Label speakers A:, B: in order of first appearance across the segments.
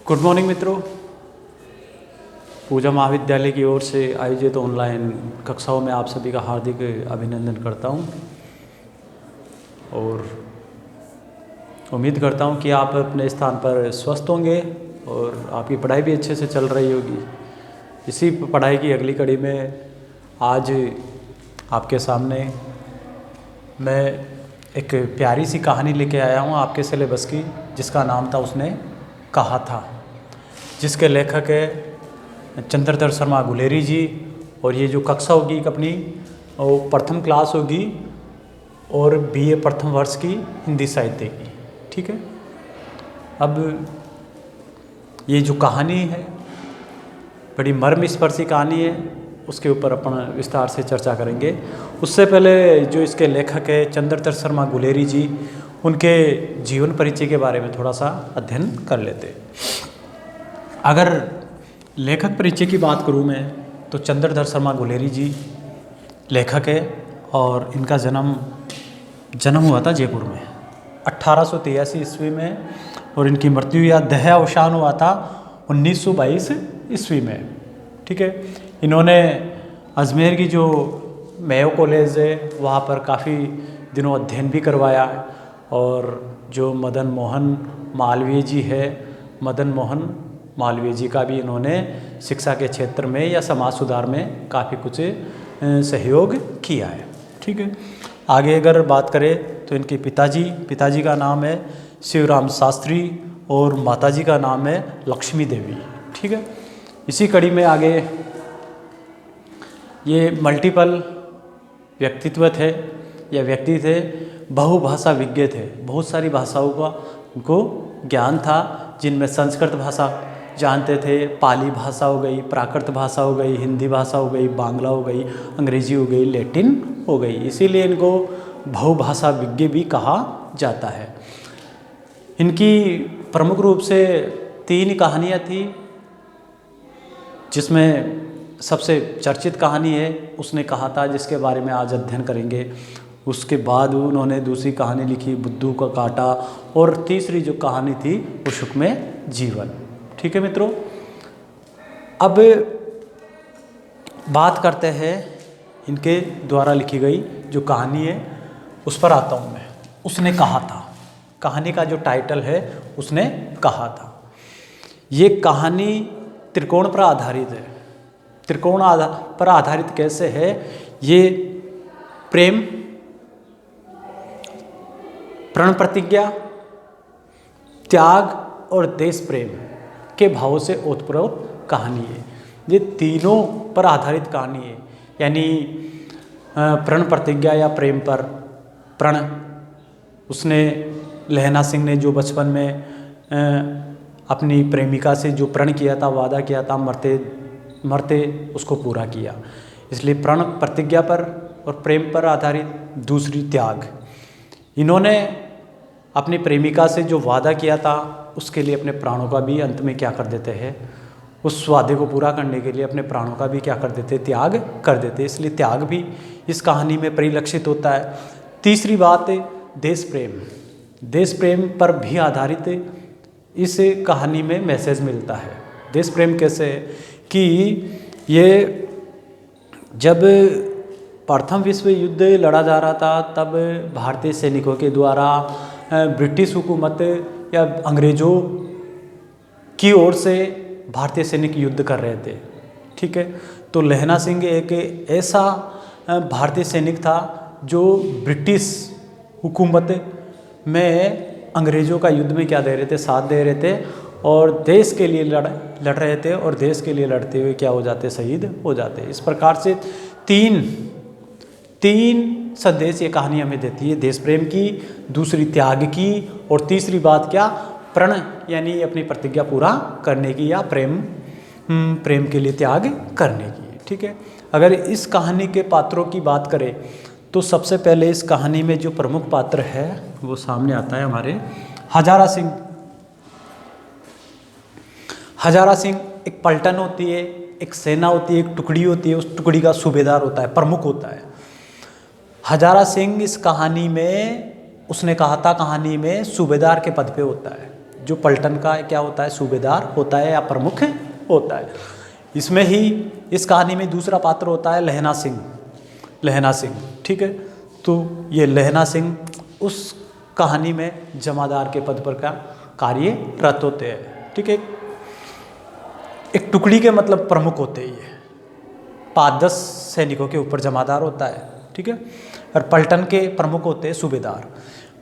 A: Good morning मित्रों। पूजा महाविद्यालय की ओर से आयोजित ऑनलाइन कक्षाओं में आप सभी का हार्दिक अभिनंदन करता हूं और उम्मीद करता हूं कि आप अपने स्थान पर स्वस्थ होंगे और आपकी पढ़ाई भी अच्छे से चल रही होगी। इसी पढ़ाई की अगली कड़ी में आज आपके सामने मैं एक प्यारी सी कहानी लेके आया हूं आपके सिलेबस की, जिसका नाम था उसने कहा था, जिसके लेखक है चंद्रधर शर्मा गुलेरी जी। और ये जो कक्षा होगी अपनी वो प्रथम क्लास होगी और बीए प्रथम वर्ष की हिंदी साहित्य की। ठीक है, अब ये जो कहानी है बड़ी मर्मस्पर्शी कहानी है, उसके ऊपर अपन विस्तार से चर्चा करेंगे। उससे पहले जो इसके लेखक है चंद्रधर शर्मा गुलेरी जी, उनके जीवन परिचय के बारे में थोड़ा सा अध्ययन कर लेते। अगर लेखक परिचय की बात करूं मैं तो चंद्रधर शर्मा गुलेरी जी लेखक है और इनका जन्म हुआ था जयपुर में 1883 ईस्वी में और इनकी मृत्यु या देहावसान हुआ था 1922 ईस्वी में। ठीक है, इन्होंने अजमेर की जो मेयो कॉलेज है वहाँ पर काफ़ी दिनों अध्ययन भी करवाया और जो मदन मोहन मालवीय जी है, मदन मोहन मालवीय जी का भी इन्होंने शिक्षा के क्षेत्र में या समाज सुधार में काफ़ी कुछ सहयोग किया है। ठीक है, आगे अगर बात करें तो इनके पिताजी का नाम है शिवराम शास्त्री और माताजी का नाम है लक्ष्मी देवी। ठीक है, इसी कड़ी में आगे ये मल्टीपल व्यक्तित्व थे या व्यक्ति थे, बहुभाषा विज्ञ थे, बहुत सारी भाषाओं का उनको ज्ञान था, जिनमें संस्कृत भाषा जानते थे, पाली भाषा हो गई, प्राकृत भाषा हो गई, हिंदी भाषा हो गई, बांग्ला हो गई, अंग्रेजी हो गई, लैटिन हो गई। इसीलिए इनको बहुभाषा विज्ञ भी कहा जाता है। इनकी प्रमुख रूप से 3 कहानियाँ थी, जिसमें सबसे चर्चित कहानी है उसने कहा था, जिसके बारे में आज अध्ययन करेंगे। उसके बाद उन्होंने दूसरी कहानी लिखी बुद्धू का कांटा और तीसरी जो कहानी थी वो सुखमय जीवन। ठीक है मित्रों, अब बात करते हैं इनके द्वारा लिखी गई जो कहानी है उस पर आता हूँ मैं। उसने कहा था, कहानी का जो टाइटल है उसने कहा था। ये कहानी त्रिकोण पर आधारित है। त्रिकोण पर आधारित कैसे है? ये प्रेम, प्रण प्रतिज्ञा, त्याग और देश प्रेम के भावों से ओतप्रोत कहानी है। ये तीनों पर आधारित कहानी है, यानी प्रण प्रतिज्ञा या प्रेम पर। प्रण, उसने लहना सिंह ने जो बचपन में अपनी प्रेमिका से जो प्रण किया था, वादा किया था, मरते उसको पूरा किया। इसलिए प्रण प्रतिज्ञा पर और प्रेम पर आधारित। दूसरी त्याग, इन्होंने अपनी प्रेमिका से जो वादा किया था उसके लिए अपने प्राणों का भी अंत में क्या कर देते हैं, उस वादे को पूरा करने के लिए अपने प्राणों का भी क्या कर देते, त्याग कर देते। इसलिए त्याग भी इस कहानी में परिलक्षित होता है। तीसरी बात है देश प्रेम। देश प्रेम पर भी आधारित इस कहानी में मैसेज मिलता है। देश प्रेम कैसे है कि ये जब प्रथम विश्व युद्ध लड़ा जा रहा था तब भारतीय सैनिकों के द्वारा ब्रिटिश हुकूमत या अंग्रेज़ों की ओर से भारतीय सैनिक युद्ध कर रहे थे। ठीक है, तो लहना सिंह एक ऐसा भारतीय सैनिक था जो ब्रिटिश हुकूमत में अंग्रेज़ों का युद्ध में क्या दे रहे थे, साथ दे रहे थे और देश के लिए लड़ रहे थे और देश के लिए लड़ते हुए क्या हो जाते, शहीद हो जाते। इस प्रकार से तीन संदेश ये कहानी हमें देती है, देश प्रेम की, दूसरी त्याग की और तीसरी बात क्या, प्रण यानी अपनी प्रतिज्ञा पूरा करने की या प्रेम के लिए त्याग करने की। ठीक है, अगर इस कहानी के पात्रों की बात करें तो सबसे पहले इस कहानी में जो प्रमुख पात्र है वो सामने आता है हमारे हजारा सिंह। हजारा सिंह एक पलटन होती है, एक सेना होती है, एक टुकड़ी होती है, उस टुकड़ी का सूबेदार होता है, प्रमुख होता है। हजारा सिंह इस कहानी में, उसने कहा था कहानी में सूबेदार के पद पे होता है। जो पलटन का क्या होता है, सूबेदार होता है या प्रमुख होता है। इसमें ही इस कहानी में दूसरा पात्र होता है लहना सिंह। लहना सिंह, ठीक है। तो ये लहना सिंह उस कहानी में जमादार के पद पर का कार्यरत होते हैं, ठीक है। एक टुकड़ी के मतलब प्रमुख होते हैं, ये 5-10 सैनिकों के ऊपर जमादार होता है, ठीक है। और पलटन के प्रमुख होते हैं सूबेदार।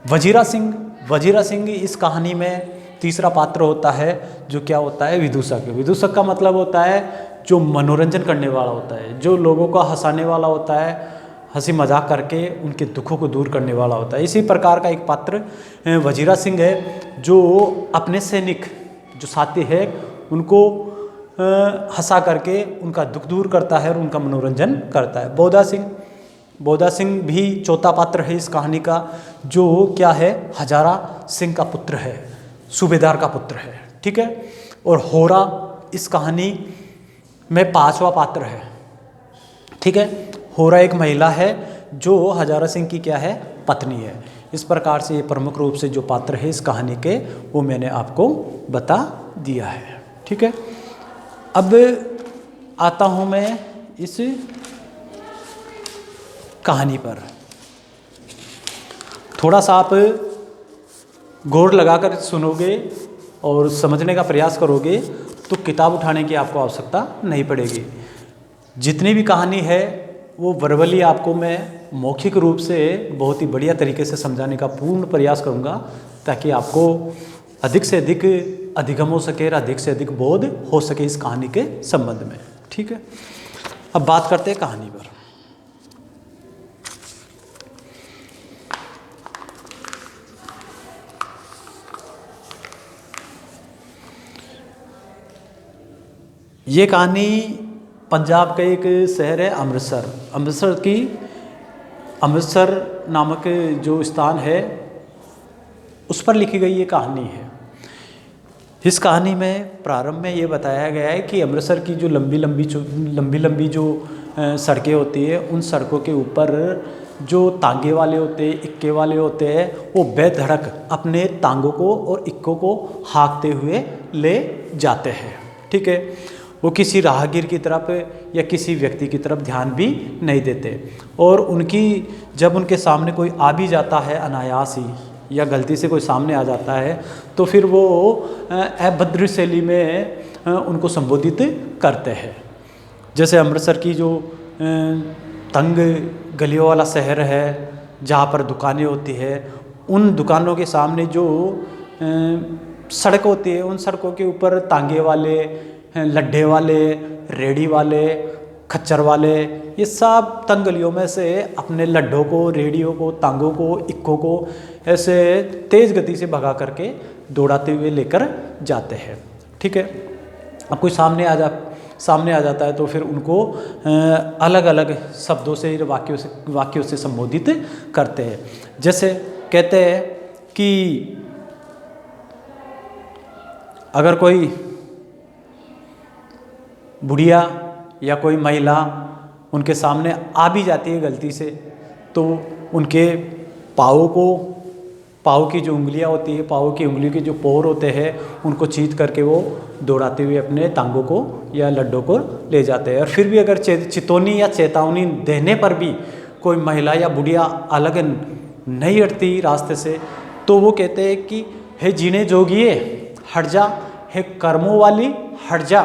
A: वजीरा सिंह, वजीरा सिंह इस कहानी में तीसरा पात्र होता है, जो क्या होता है, विदूषक। विदूषक का मतलब होता है जो मनोरंजन करने वाला होता है, जो लोगों को हंसाने वाला होता है, हंसी मजाक करके उनके दुखों को दूर करने वाला होता है। इसी प्रकार का एक पात्र वजीरा सिंह है, जो अपने सैनिक जो साथी है उनको हंसा करके उनका दुख दूर करता है और उनका मनोरंजन करता है। बोधा सिंह, बोधा सिंह भी चौथा पात्र है इस कहानी का, जो क्या है, हजारा सिंह का पुत्र है, सूबेदार का पुत्र है, ठीक है। और होरा इस कहानी में 5वां पात्र है, ठीक है। होरा एक महिला है जो हजारा सिंह की क्या है, पत्नी है। इस प्रकार से ये प्रमुख रूप से जो पात्र है इस कहानी के, वो मैंने आपको बता दिया है, ठीक है। अब आता हूँ मैं इस कहानी पर। थोड़ा सा आप गौर लगाकर सुनोगे और समझने का प्रयास करोगे तो किताब उठाने की आपको आवश्यकता नहीं पड़ेगी। जितनी भी कहानी है वो वर्बली आपको मैं मौखिक रूप से बहुत ही बढ़िया तरीके से समझाने का पूर्ण प्रयास करूँगा, ताकि आपको अधिक से अधिक अधिगम हो सके और अधिक से अधिक बोध हो सके इस कहानी के संबंध में, ठीक है। अब बात करते हैं कहानी पर। ये कहानी पंजाब का एक शहर है अमृतसर। अमृतसर नामक जो स्थान है उस पर लिखी गई ये कहानी है। इस कहानी में प्रारंभ में ये बताया गया है कि अमृतसर की जो लंबी लंबी जो सड़कें होती है, उन सड़कों के ऊपर जो तांगे वाले होते हैं, इक्के वाले होते हैं, वो बेधड़क अपने तांगों को और इक्कों को हाँकते हुए ले जाते हैं, ठीक है। वो किसी राहगीर की तरफ या किसी व्यक्ति की तरफ ध्यान भी नहीं देते, और उनकी जब उनके सामने कोई आ भी जाता है अनायास ही या गलती से कोई सामने आ जाता है, तो फिर वो अभद्र शैली में उनको संबोधित करते हैं। जैसे अमृतसर की जो तंग गलियों वाला शहर है, जहाँ पर दुकानें होती है, उन दुकानों के सामने जो सड़क होती है, उन सड़कों के ऊपर तांगे वाले, लड्ढे वाले, रेडी वाले, खच्चर वाले, ये सब तंग गलियों में से अपने लड्ढों को, रेडियों को, तांगों को, इक्कों को ऐसे तेज़ गति से भगा करके दौड़ाते हुए लेकर जाते हैं, ठीक है। अब कोई सामने आ जाता है तो फिर उनको अलग अलग शब्दों से, वाक्यों से संबोधित करते हैं। जैसे कहते हैं कि अगर कोई बुढ़िया या कोई महिला उनके सामने आ भी जाती है गलती से, तो उनके पाँव की जो उंगलियां होती है, पाँव की उंगलियों के जो पोर होते हैं, उनको चीत करके वो दौड़ाते हुए अपने तांगों को या लड्डों को ले जाते हैं। और फिर भी अगर चितौनी या चेतावनी देने पर भी कोई महिला या बुढ़िया अलग नहीं हटती रास्ते से, तो वो कहते हैं कि हे जीने जोगिए हट जा, हे कर्मों वाली हट जा,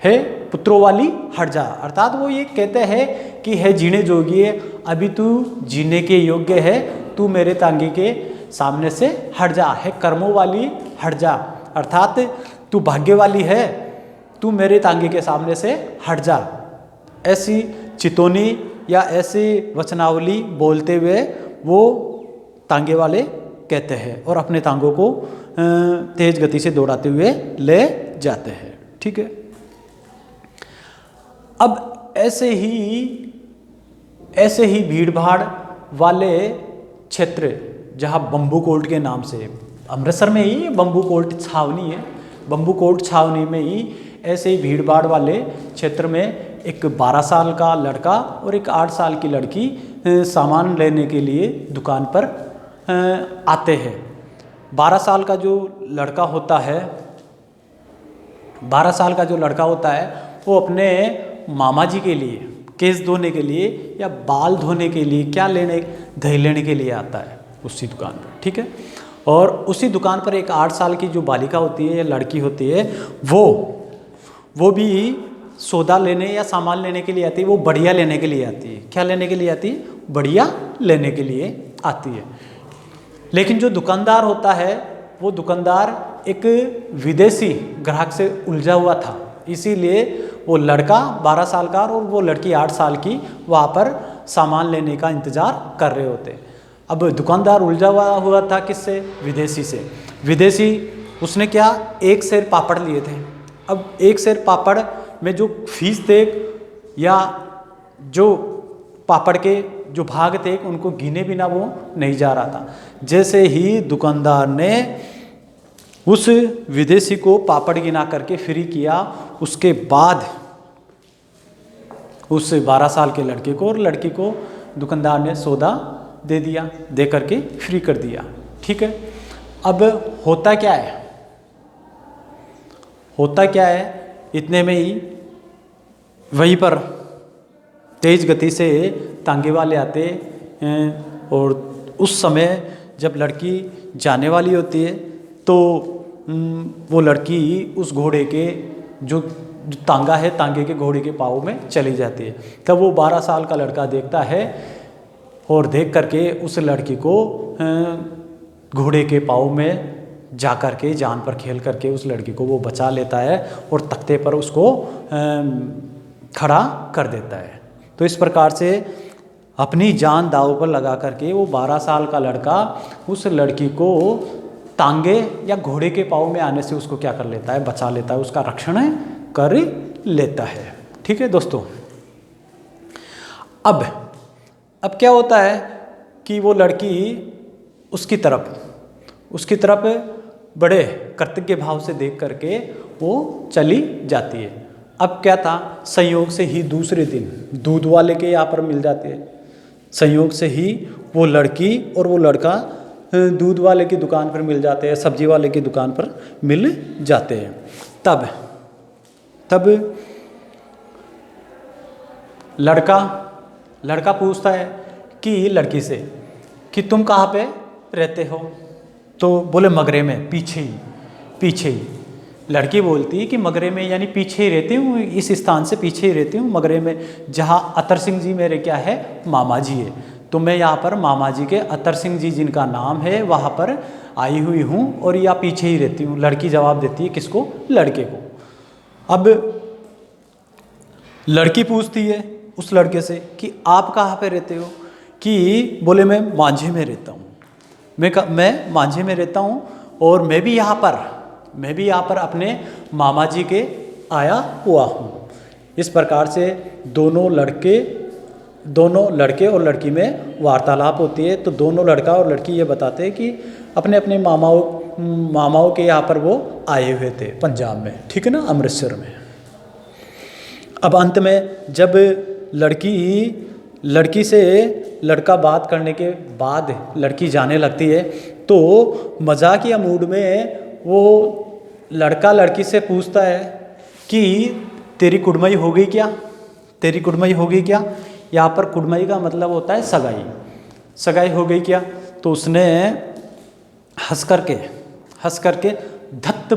A: हे पुत्रों वाली हट जा। अर्थात वो ये कहते हैं कि हे जीने जोगिए, अभी तू जीने के योग्य है, तू मेरे तांगे के सामने से हट जा। हे कर्मों वाली हट जा, अर्थात तू भाग्य वाली है, तू मेरे तांगे के सामने से हट जा। ऐसी चितौनी या ऐसी वचनावली बोलते हुए वो तांगे वाले कहते हैं और अपने तांगों को तेज गति से दौड़ाते हुए ले जाते हैं, ठीक है। अब ऐसे ही भीड़ भाड़ वाले क्षेत्र, जहाँ बम्बू कोर्ट के नाम से, अमृतसर में ही बम्बू कोर्ट छावनी है, बम्बू कोर्ट छावनी में ही ऐसे ही भीड़ भाड़ वाले क्षेत्र में एक 12 साल का लड़का और एक 8 साल की लड़की सामान लेने के लिए दुकान पर आते हैं। 12 साल का जो लड़का होता है, 12 साल का जो लड़का होता है वो अपने मामा जी के लिए केस धोने के लिए या बाल धोने के लिए क्या लेने, दही लेने के लिए आता है उसी दुकान पर, ठीक है। और उसी दुकान पर एक 8 साल की जो बालिका होती है या लड़की होती है वो भी सौदा लेने या सामान लेने के लिए आती है। वो बढ़िया लेने के लिए आती है। क्या लेने के लिए आती है? बढ़िया लेने के लिए आती है। लेकिन जो दुकानदार होता है वो दुकानदार एक विदेशी ग्राहक से उलझा हुआ था, इसीलिए वो लड़का 12 साल का और वो लड़की 8 साल की वहाँ पर सामान लेने का इंतज़ार कर रहे होते। अब दुकानदार उलझा हुआ था किससे? विदेशी से। विदेशी उसने क्या, एक सेर पापड़ लिए थे। अब एक सेर पापड़ में जो फीस थे या जो पापड़ के जो भाग थे उनको गिने बिना वो नहीं जा रहा था। जैसे ही दुकानदार ने उस विदेशी को पापड़ गिना करके फ्री किया, उसके बाद उस 12 साल के लड़के को और लड़की को दुकानदार ने सौदा दे दिया, दे करके फ्री कर दिया, ठीक है। अब होता क्या है, होता क्या है, इतने में ही वहीं पर तेज गति से तांगे वाले आते हैं और उस समय जब लड़की जाने वाली होती है तो वो लड़की उस घोड़े के जो तांगा है, तांगे के घोड़े के पाँव में चली जाती है। तब वो 12 साल का लड़का देखता है और देख करके उस लड़की को घोड़े के पाँव में जा कर के जान पर खेल करके उस लड़की को वो बचा लेता है और तख्ते पर उसको खड़ा कर देता है। तो इस प्रकार से अपनी जान दांव पर लगा करके वो 12 साल का लड़का उस लड़की को तांगे या घोड़े के पाँव में आने से उसको क्या कर लेता है, बचा लेता है, उसका रक्षण कर लेता है, ठीक है दोस्तों। अब क्या होता है कि वो लड़की उसकी तरफ बड़े कृतज्ञ भाव से देख करके वो चली जाती है। अब क्या था, संयोग से ही दूसरे दिन दूध वाले के यहाँ पर मिल जाते हैं। संयोग से ही वो लड़की और वो लड़का दूध वाले की दुकान पर मिल जाते हैं, सब्जी वाले की दुकान पर मिल जाते हैं। तब लड़का पूछता है कि लड़की से कि तुम कहाँ पे रहते हो? तो बोले मगरे में, पीछे ही। लड़की बोलती है कि मगरे में यानी पीछे ही रहती हूँ, इस स्थान से पीछे ही रहती हूँ, मगरे में, जहाँ अतर सिंह जी मेरे क्या है, मामा जी है। तो मैं यहाँ पर मामा जी के अतर सिंह जी जिनका नाम है वहाँ पर आई हुई हूँ और या पीछे ही रहती हूँ। लड़की जवाब देती है किसको? लड़के को। अब लड़की पूछती है उस लड़के से कि आप कहाँ पे रहते हो? कि बोले मैं मांझे में रहता हूँ, मैं मांझे में रहता हूँ और मैं भी यहाँ पर अपने मामा जी के आया हुआ हूँ। इस प्रकार से दोनों लड़के और लड़की में वार्तालाप होती है। तो दोनों लड़का और लड़की ये बताते हैं कि अपने अपने मामाओं के यहाँ पर वो आए हुए थे पंजाब में, ठीक है ना, अमृतसर में। अब अंत में जब लड़की से लड़का बात करने के बाद लड़की जाने लगती है तो मजाकिया मूड में वो लड़का लड़की से पूछता है कि तेरी कुड़मई हो गई क्या? यहाँ पर कुड़मई का मतलब होता है सगाई हो गई क्या? तो उसने हंस करके धत्त